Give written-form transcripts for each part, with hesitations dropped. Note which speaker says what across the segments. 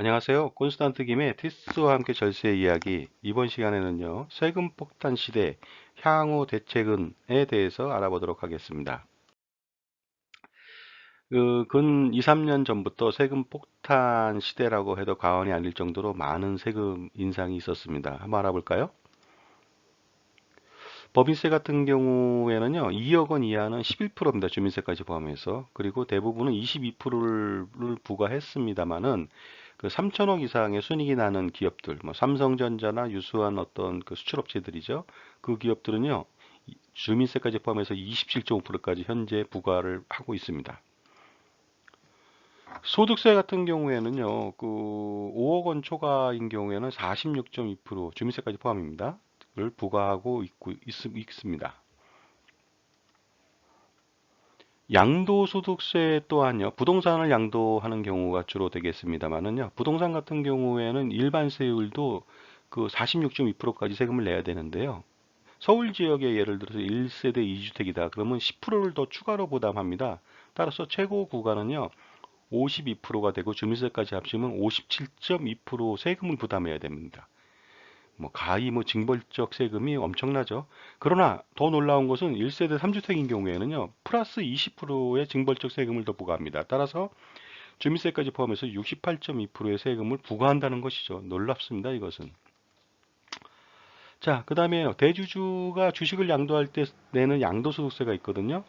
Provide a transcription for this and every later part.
Speaker 1: 안녕하세요. 콘스탄트 김의 티스와 함께 절세 이야기. 이번 시간에는요, 세금 폭탄 시대 향후 대책은에 대해서 알아보도록 하겠습니다. 근 2, 3년 전부터 세금 폭탄 시대라고 해도 과언이 아닐 정도로 많은 세금 인상이 있었습니다. 한번 알아볼까요? 법인세 같은 경우에는요, 2억 원 이하는 11%입니다. 주민세까지 포함해서. 그리고 대부분은 22%를 부과했습니다만은 그 3천억 이상의 순이익이 나는 기업들, 뭐 삼성전자나 유수한 어떤 그 수출업체들이죠. 그 기업들은요, 주민세까지 포함해서 27.5%까지 현재 부과를 하고 있습니다. 소득세 같은 경우에는요, 그 5억 원 초과인 경우에는 46.2% 주민세까지 포함입니다. 를 부과하고 있습니다. 양도소득세 또한요, 부동산을 양도하는 경우가 주로 되겠습니다만은요, 부동산 같은 경우에는 일반세율도 그 46.2%까지 세금을 내야 되는데요. 서울 지역에 예를 들어서 1세대 2주택이다. 그러면 10%를 더 추가로 부담합니다. 따라서 최고 구간은요, 52%가 되고 주민세까지 합치면 57.2% 세금을 부담해야 됩니다. 뭐 가히 뭐 징벌적 세금이 엄청나죠. 그러나 더 놀라운 것은 1세대 3주택인 경우에는요. 플러스 20%의 징벌적 세금을 더 부과합니다. 따라서 주민세까지 포함해서 68.2%의 세금을 부과한다는 것이죠. 놀랍습니다. 이것은. 자, 그 다음에 대주주가 주식을 양도할 때 내는 양도소득세가 있거든요.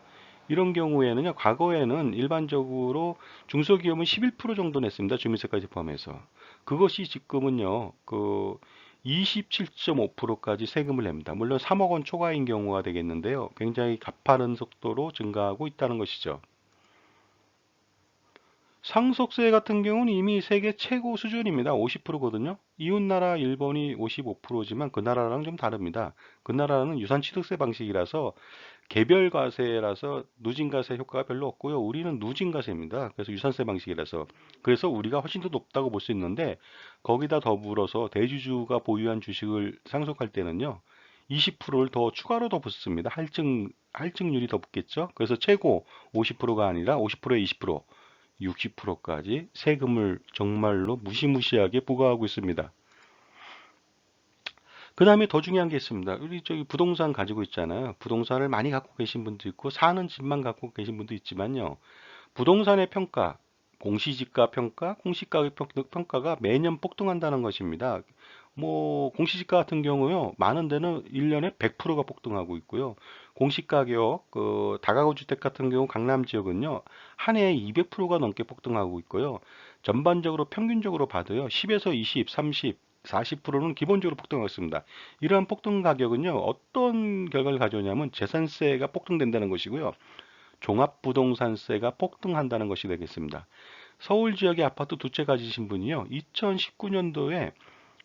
Speaker 1: 이런 경우에는요, 과거에는 일반적으로 중소기업은 11% 정도 냈습니다. 주민세까지 포함해서. 그것이 지금은요, 그 27.5%까지 세금을 냅니다. 물론 3억 원 초과인 경우가 되겠는데요. 굉장히 가파른 속도로 증가하고 있다는 것이죠. 상속세 같은 경우는 이미 세계 최고 수준입니다. 50%거든요. 이웃나라 일본이 55%지만 그 나라랑 좀 다릅니다. 그 나라는 유산취득세 방식이라서 개별과세라서 누진과세 효과가 별로 없고요. 우리는 누진과세입니다. 그래서 유산세 방식이라서. 그래서 우리가 훨씬 더 높다고 볼 수 있는데 거기다 더불어서 대주주가 보유한 주식을 상속할 때는요. 20%를 더 추가로 더 붙습니다. 할증률이 더 붙겠죠. 그래서 최고 50%가 아니라 50%에 20%, 60%까지 세금을 정말로 무시무시하게 부과하고 있습니다. 그 다음에 더 중요한 게 있습니다. 우리 저기 부동산 가지고 있잖아요. 부동산을 많이 갖고 계신 분도 있고 사는 집만 갖고 계신 분도 있지만요. 부동산의 평가, 공시지가 평가, 공시가격 평가가 매년 폭등한다는 것입니다. 뭐 공시지가 같은 경우요. 많은 데는 1년에 100%가 폭등하고 있고요. 공시가격 다가구 주택 같은 경우 강남 지역은요. 한 해에 200%가 넘게 폭등하고 있고요. 전반적으로 평균적으로 봐도요. 10에서 20, 30 40%는 기본적으로 폭등하고 있습니다. 이러한 폭등 가격은요, 어떤 결과를 가져오냐면 재산세가 폭등된다는 것이고요. 종합부동산세가 폭등한다는 것이 되겠습니다. 서울 지역의 아파트 두 채 가지신 분이요, 2019년도에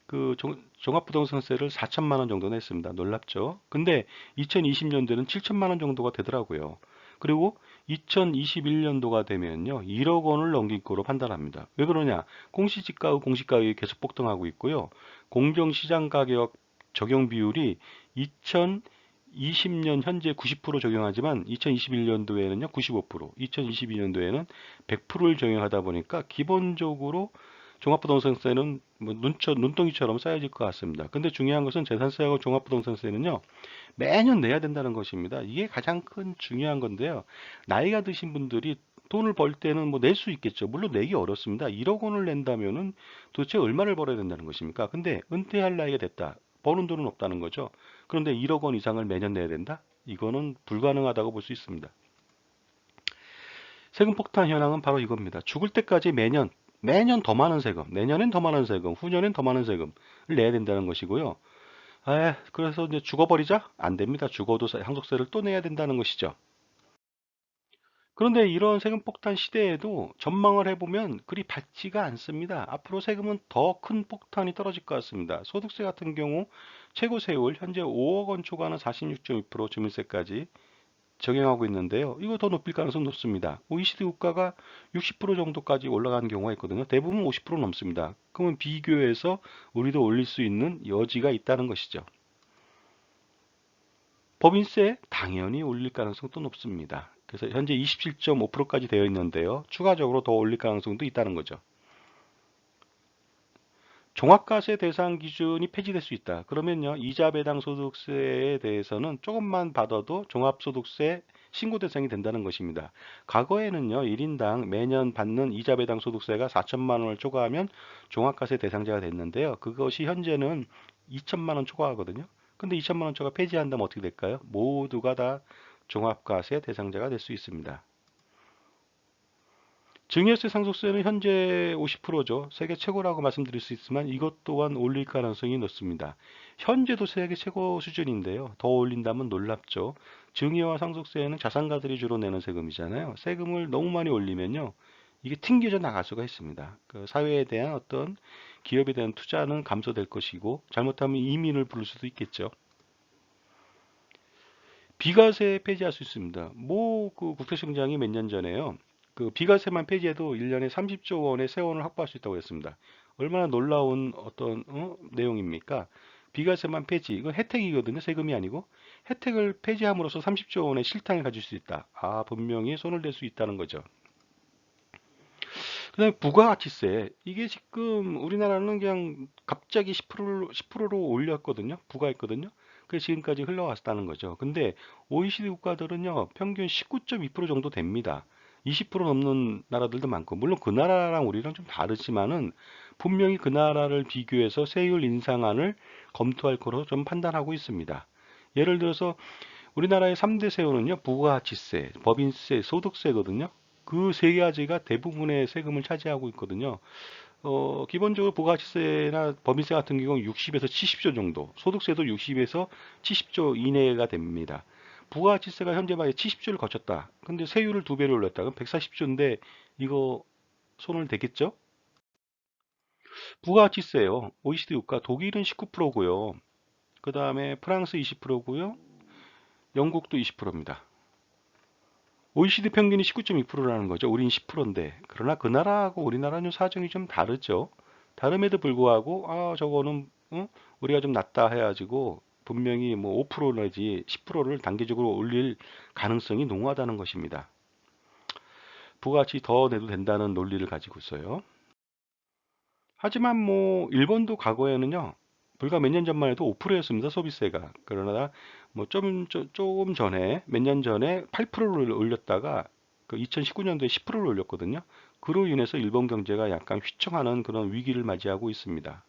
Speaker 1: 그 종합부동산세를 4천만 원 정도 냈습니다. 놀랍죠? 근데 2020년도에는 7천만 원 정도가 되더라고요. 그리고 2021년도가 되면요, 1억 원을 넘길 거로 판단합니다. 왜 그러냐? 공시지가의 공시가격이 계속 폭등하고 있고요. 공정시장 가격 적용 비율이 2020년 현재 90% 적용하지만 2021년도에는요 95%, 2022년도에는 100%를 적용하다 보니까 기본적으로 종합부동산세는 뭐 눈덩이처럼 쌓여질 것 같습니다. 근데 중요한 것은 재산세하고 종합부동산세는요 매년 내야 된다는 것입니다. 이게 가장 큰 중요한 건데요. 나이가 드신 분들이 돈을 벌 때는 뭐 낼 수 있겠죠. 물론 내기 어렵습니다. 1억 원을 낸다면은 도대체 얼마를 벌어야 된다는 것입니까? 근데 은퇴할 나이가 됐다. 버는 돈은 없다는 거죠. 그런데 1억 원 이상을 매년 내야 된다? 이거는 불가능하다고 볼 수 있습니다. 세금 폭탄 현황은 바로 이겁니다. 죽을 때까지 매년 더 많은 세금, 내년엔 더 많은 세금, 후년엔 더 많은 세금을 내야 된다는 것이고요. 그래서 이제 죽어버리자? 안 됩니다. 죽어도 상속세를 또 내야 된다는 것이죠. 그런데 이런 세금 폭탄 시대에도 전망을 해보면 그리 밝지가 않습니다. 앞으로 세금은 더 큰 폭탄이 떨어질 것 같습니다. 소득세 같은 경우 최고 세율 현재 5억 원 초과는 46.2% 주민세까지 적용하고 있는데요. 이거 더 높일 가능성이 높습니다. OECD 국가가 60% 정도까지 올라가는 경우가 있거든요. 대부분 50% 넘습니다. 그러면 비교해서 우리도 올릴 수 있는 여지가 있다는 것이죠. 법인세 당연히 올릴 가능성도 높습니다. 그래서 현재 27.5%까지 되어 있는데요. 추가적으로 더 올릴 가능성도 있다는 거죠. 종합과세 대상 기준이 폐지될 수 있다. 그러면요, 이자 배당 소득세에 대해서는 조금만 받아도 종합소득세 신고 대상이 된다는 것입니다. 과거에는요, 1인당 매년 받는 이자 배당 소득세가 4천만 원을 초과하면 종합과세 대상자가 됐는데요. 그것이 현재는 2천만 원 초과하거든요. 근데 2천만 원 초과 폐지한다면 어떻게 될까요? 모두가 다 종합과세 대상자가 될 수 있습니다. 증여세 상속세는 현재 50%죠. 세계 최고라고 말씀드릴 수 있지만 이것 또한 올릴 가능성이 높습니다. 현재도 세계 최고 수준인데요. 더 올린다면 놀랍죠. 증여와 상속세는 자산가들이 주로 내는 세금이잖아요. 세금을 너무 많이 올리면요, 이게 튕겨져 나갈 수가 있습니다. 그 사회에 대한 어떤 기업에 대한 투자는 감소될 것이고 잘못하면 이민을 부를 수도 있겠죠. 비과세 폐지할 수 있습니다. 그 국토청장이 몇 년 전에요. 그 비과세만 폐지해도 1년에 30조 원의 세원을 확보할 수 있다고 했습니다. 얼마나 놀라운 어떤 내용입니까? 비과세만 폐지, 이건 혜택이거든요. 세금이 아니고. 혜택을 폐지함으로써 30조 원의 실탄을 가질 수 있다. 아, 분명히 손을 댈 수 있다는 거죠. 그다음에 부가가치세. 이게 지금 우리나라는 그냥 갑자기 10%로 올렸거든요. 부과했거든요. 그래서 지금까지 흘러왔다는 거죠. 근데 OECD 국가들은요, 평균 19.2% 정도 됩니다. 20% 넘는 나라들도 많고, 물론 그 나라랑 우리랑 좀 다르지만은 분명히 그 나라를 비교해서 세율 인상안을 검토할 거로 좀 판단하고 있습니다. 예를 들어서 우리나라의 3대 세율은요, 부가가치세, 법인세, 소득세거든요. 그 세 가지가 대부분의 세금을 차지하고 있거든요. 기본적으로 부가가치세나 법인세 같은 경우는 60에서 70조 정도, 소득세도 60에서 70조 이내가 됩니다. 부가가치세가 현재 말에 70조를 거쳤다. 근데 세율을 두 배로 올렸다. 그럼 140조인데 이거 손을 대겠죠? 부가가치세요. OECD 국가 독일은 19%고요. 그 다음에 프랑스 20%고요. 영국도 20%입니다. OECD 평균이 19.2%라는 거죠. 우린 10%인데. 그러나 그 나라하고 우리나라는 사정이 좀 다르죠. 다름에도 불구하고 저거는 우리가 좀 낮다 해가지고 분명히 뭐 5% 내지 10%를 단계적으로 올릴 가능성이 농후하다는 것입니다. 부가가치 더 내도 된다는 논리를 가지고 있어요. 하지만 뭐 일본도 과거에는요, 불과 몇 년 전만 해도 5%였습니다. 소비세가. 그러나 뭐 조금 전에 몇 년 전에 8%를 올렸다가 그 2019년도에 10%를 올렸거든요. 그로 인해서 일본 경제가 약간 휘청하는 그런 위기를 맞이하고 있습니다.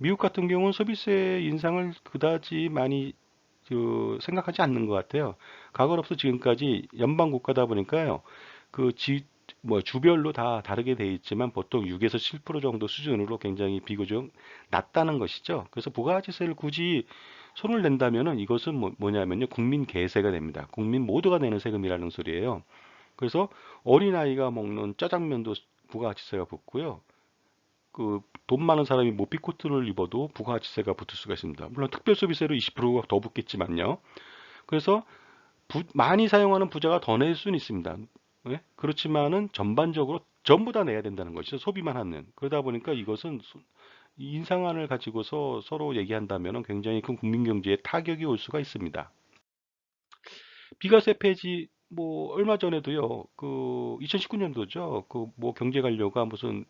Speaker 1: 미국 같은 경우는 소비세 인상을 그다지 많이 생각하지 않는 것 같아요. 과거로부터 지금까지 연방 국가다 보니까요. 그 주별로 다 다르게 돼 있지만 보통 6에서 7% 정도 수준으로 굉장히 비교적 낮다는 것이죠. 그래서 부가가치세를 굳이 손을 낸다면은 이것은 뭐냐면요. 국민 개세가 됩니다. 국민 모두가 내는 세금이라는 소리예요. 그래서 어린아이가 먹는 짜장면도 부가가치세가 붙고요. 그 돈 많은 사람이 모피코트를 입어도 부가가치세가 붙을 수가 있습니다. 물론 특별소비세로 20%가 더 붙겠지만요. 그래서 많이 사용하는 부자가 더 낼 수는 있습니다. 예? 그렇지만은 전반적으로 전부 다 내야 된다는 것이죠. 소비만 하는. 그러다 보니까 이것은 인상안을 가지고서 서로 얘기한다면 굉장히 큰 국민 경제에 타격이 올 수가 있습니다. 비과세 폐지 뭐 얼마 전에도요. 그 2019년도죠. 그 뭐 경제관료가 무슨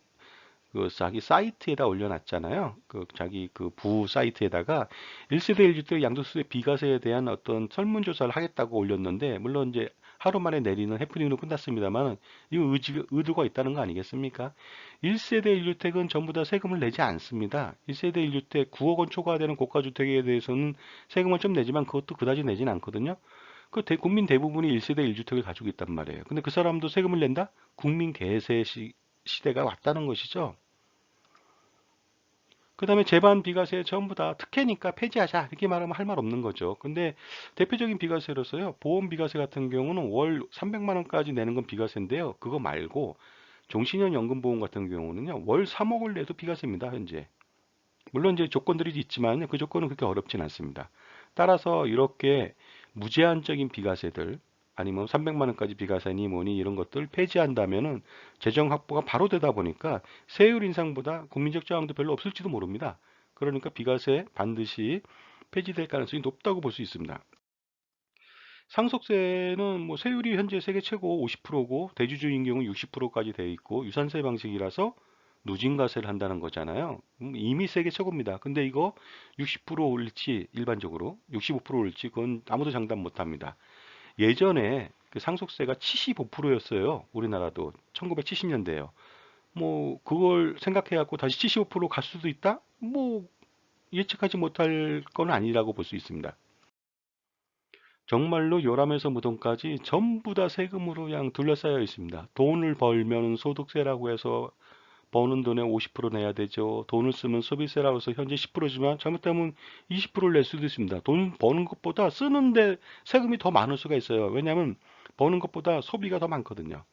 Speaker 1: 그 자기 사이트에다 올려놨잖아요. 그 자기 그 부 사이트에다가 1세대 1주택 양도세 비과세에 대한 어떤 설문조사를 하겠다고 올렸는데 물론 이제 하루 만에 내리는 해프닝으로 끝났습니다만 이거 의도가 있다는 거 아니겠습니까? 1세대 1주택은 전부 다 세금을 내지 않습니다. 1세대 1주택 9억 원 초과되는 고가주택에 대해서는 세금을 좀 내지만 그것도 그다지 내진 않거든요. 국민 대부분이 1세대 1주택을 가지고 있단 말이에요. 근데 그 사람도 세금을 낸다? 국민 개세 시대가 왔다는 것이죠. 그 다음에 재반 비과세 전부 다 특혜니까 폐지하자 이렇게 말하면 할 말 없는 거죠. 근데 대표적인 비과세로서요. 보험 비과세 같은 경우는 월 300만 원까지 내는 건 비과세인데요. 그거 말고 종신형 연금보험 같은 경우는요. 월 3억을 내도 비과세입니다. 현재. 물론 이제 조건들이 있지만 그 조건은 그렇게 어렵진 않습니다. 따라서 이렇게 무제한적인 비과세들 아니면 300만 원까지 비과세니 뭐니 이런 것들 폐지한다면은 재정 확보가 바로 되다 보니까 세율 인상보다 국민적 저항도 별로 없을지도 모릅니다. 그러니까 비과세 반드시 폐지될 가능성이 높다고 볼 수 있습니다. 상속세는 뭐 세율이 현재 세계 최고 50%고 대주주인 경우 60%까지 돼 있고 유산세 방식이라서 누진과세를 한다는 거잖아요. 이미 세계 최고입니다. 근데 이거 60% 올릴지 일반적으로 65% 올릴지 그건 아무도 장담 못 합니다. 예전에 그 상속세가 75%였어요. 우리나라도 1970년대에요. 뭐 그걸 생각해 갖고 다시 75%갈 수도 있다? 뭐 예측하지 못할 건 아니라고 볼 수 있습니다. 정말로 요람에서 무덤까지 전부 다 세금으로 그냥 둘러싸여 있습니다. 돈을 벌면 소득세라고 해서 버는 돈의 50% 내야 되죠. 돈을 쓰면 소비세라고 해서 현재 10%지만 잘못하면 20%를 낼 수도 있습니다. 돈 버는 것보다 쓰는데 세금이 더 많을 수가 있어요. 왜냐하면 버는 것보다 소비가 더 많거든요.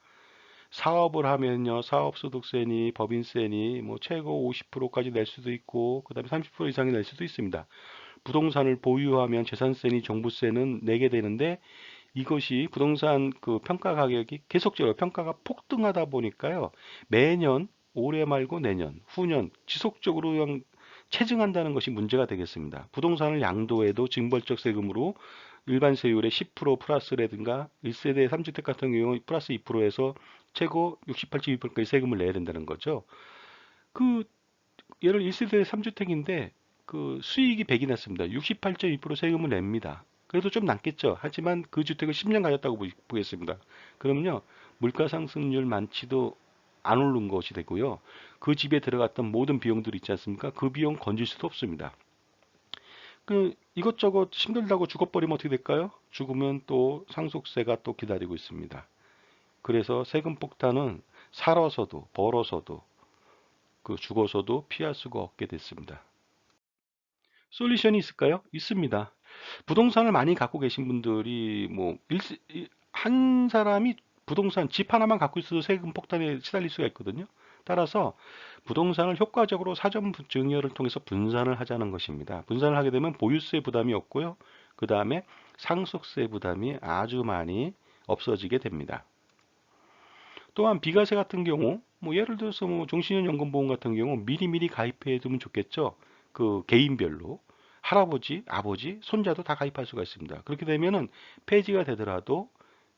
Speaker 1: 사업을 하면요, 사업소득세니 법인세니 뭐 최고 50%까지 낼 수도 있고 그다음에 30% 이상이 낼 수도 있습니다. 부동산을 보유하면 재산세니 종부세는 내게 되는데 이것이 부동산 그 평가 가격이 계속적으로 평가가 폭등하다 보니까요. 매년 올해 말고 내년, 후년 지속적으로 그냥 체증한다는 것이 문제가 되겠습니다. 부동산을 양도해도 징벌적 세금으로 일반 세율의 10% 플러스라든가 1세대 3주택 같은 경우 플러스 2%에서 최고 68.2%까지 세금을 내야 된다는 거죠. 그 예를 1세대 3주택인데 그 수익이 100이 났습니다. 68.2% 세금을 냅니다. 그래도 좀 남겠죠. 하지만 그 주택을 10년 가졌다고 보겠습니다. 그럼요, 물가 상승률 많지도 안 오른 것이 되고요. 그 집에 들어갔던 모든 비용들이 있지 않습니까? 그 비용 건질 수도 없습니다. 그 이것저것 힘들다고 죽어버리면 어떻게 될까요? 죽으면 또 상속세가 또 기다리고 있습니다. 그래서 세금 폭탄은 살아서도 벌어서도 그 죽어서도 피할 수가 없게 됐습니다. 솔루션이 있을까요? 있습니다. 부동산을 많이 갖고 계신 분들이 한 사람이 부동산 집 하나만 갖고 있어도 세금 폭탄에 시달릴 수가 있거든요. 따라서 부동산을 효과적으로 사전 증여를 통해서 분산을 하자는 것입니다. 분산을 하게 되면 보유세 부담이 없고요. 그 다음에 상속세 부담이 아주 많이 없어지게 됩니다. 또한 비과세 같은 경우 예를 들어서 종신연금보험 같은 경우 미리미리 가입해 두면 좋겠죠. 그 개인별로 할아버지, 아버지, 손자도 다 가입할 수가 있습니다. 그렇게 되면은 폐지가 되더라도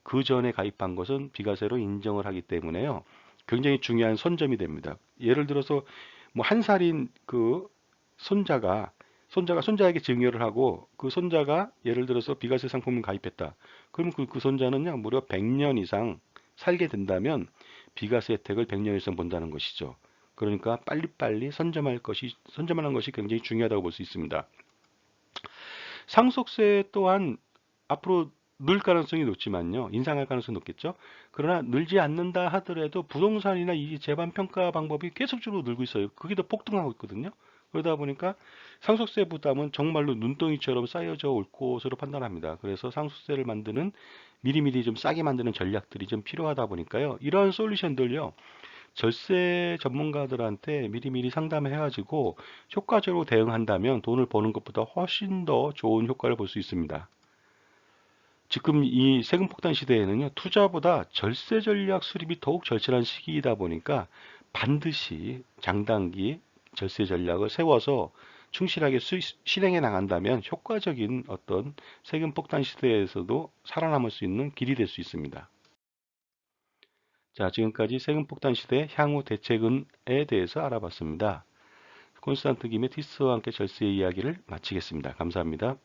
Speaker 1: 그 전에 가입한 것은 비과세로 인정을 하기 때문에요. 굉장히 중요한 선점이 됩니다. 예를 들어서 한 살인 그 손자에게 증여를 하고 그 손자가 예를 들어서 비과세 상품을 가입했다. 그럼 그 손자는요 무려 100년 이상 살게 된다면 비과세 혜택을 100년 이상 본다는 것이죠. 그러니까 빨리빨리 선점하는 것이 굉장히 중요하다고 볼 수 있습니다. 상속세 또한 앞으로 늘 가능성이 높지만요. 인상할 가능성이 높겠죠. 그러나 늘지 않는다 하더라도 부동산이나 이 재반 평가 방법이 계속적으로 늘고 있어요. 그게 더 폭등하고 있거든요. 그러다 보니까 상속세 부담은 정말로 눈덩이처럼 쌓여져 올 것으로 판단합니다. 그래서 상속세를 미리미리 좀 싸게 만드는 전략들이 좀 필요하다 보니까요. 이러한 솔루션들요. 절세 전문가들한테 미리미리 상담해가지고 효과적으로 대응한다면 돈을 버는 것보다 훨씬 더 좋은 효과를 볼 수 있습니다. 지금 이 세금 폭탄 시대에는요, 투자보다 절세 전략 수립이 더욱 절실한 시기이다 보니까 반드시 장단기 절세 전략을 세워서 충실하게 실행해 나간다면 효과적인 어떤 세금 폭탄 시대에서도 살아남을 수 있는 길이 될 수 있습니다. 자, 지금까지 세금 폭탄 시대 향후 대책에 대해서 알아봤습니다. 콘스탄트 김의 티스와 함께 절세 이야기를 마치겠습니다. 감사합니다.